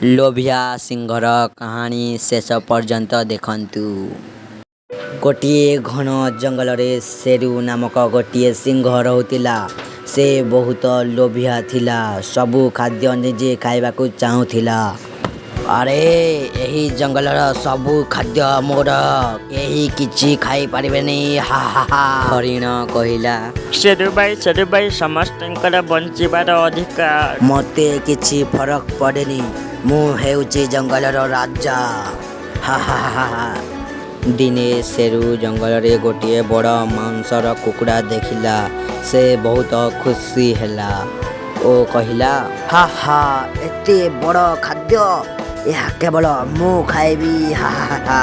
लोभिया सिंहर कहानी शेष पर्यंत देखंतु। गोटिए घन जंगल रे शेरू नामक गोटिए सिंह रहुतिला। से बहुत लोभिया थिला, सबु खाद्य निजे खाइबाकू चाहुथिला। अरे एही जंगलर सबु खाद्य मोर, केही किछि खाई पारिबेनी। हा हा हा। हरिण कहिला, शेरू भाई समस्तଙ୍କର ବଞ୍ଚିବାର ଅଧିକାର। मते किछि फरक पड़ेनी, मु हेउची जंगलर राजा। हा हा हा हा। दिने शेरू जंगल रे गोटिए बड़ मांसर कुकुड़ा देखिला। से बहुत खुशी हैला ओ कहिला, हा हा एते बड़ खाद्य, यह केवल मु खाइबी। हा हा हा।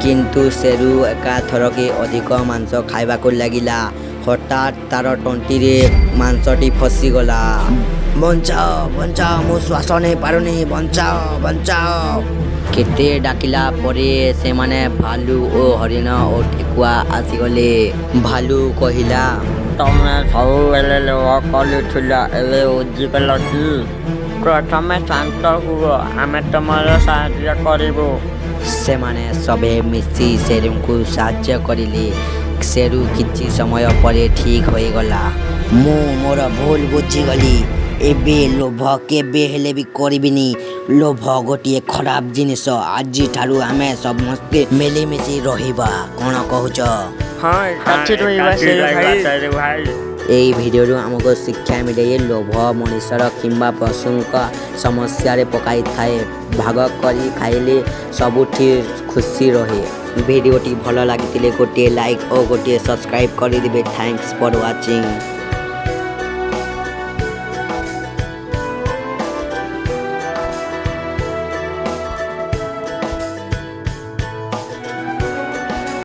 किंतु शेरू एका थरके अधिक मांस खाइबाकू लागिला। हठात तार टंटी रे मांसटी फसीगला। बंचाओ बंचाओ, मु श्वास नहीं पारुनी, बंचाओ बंचाओ। केते डाकिला परे सेमाने भालू ओ हरिण ओ ठेकुआ आसीगले। भालू कहिला, ତମେ ସବୁବେଳେ ଲୋଭ କରୁଥିଲ, ଏବେ ବୁଝିଗଲ କି? ପ୍ରଥମେ ଶାନ୍ତ ହୁଅ, ଆମେ ତମର ସାହାଯ୍ୟ କରିବୁ। सेमाने सबे मिसी शेरूଙ୍କୁ ସାହାଯ୍ୟ କରିଲେ। शेरू କିଛି ସମୟ ପରେ ଠିକ ହୋଇଗଲା। ମୁଁ ମୋର ଭୁଲ ବୁଝିଗଲି, ଏବେ ଲୋଭ କେବେ ହେଲେ ବି କରିବିନି। ଲୋଭ ଗୋଟିଏ ଖରାପ ଜିନିଷ। ଆଜିଠାରୁ ଆମେ ସମସ୍ତେ ମିଳିମିଶି ରହିବା, କ'ଣ କହୁଛ? ହଁ ଏକାଠି ରହିବା शेरू भाई। এই ভিডিଓରୁ ଆମକୁ ଶିକ୍ଷା ମିଳେ, ଲୋଭ ମଣିଷର କିମ୍ବା ପଶୁଙ୍କ ସମସ୍ୟାରେ ପକାଇଥାଏ। ଭାଗ କରି ଖାଇଲେ ସବୁଠି ଖୁସି ରହେ। ଭିଡ଼ିଓଟି ଭଲ ଲାଗିଥିଲେ ଗୋଟିଏ ଲାଇକ୍ ଓ ଗୋଟିଏ ସବସ୍କ୍ରାଇବ୍ କରିଦେବେ। Thanks for watching.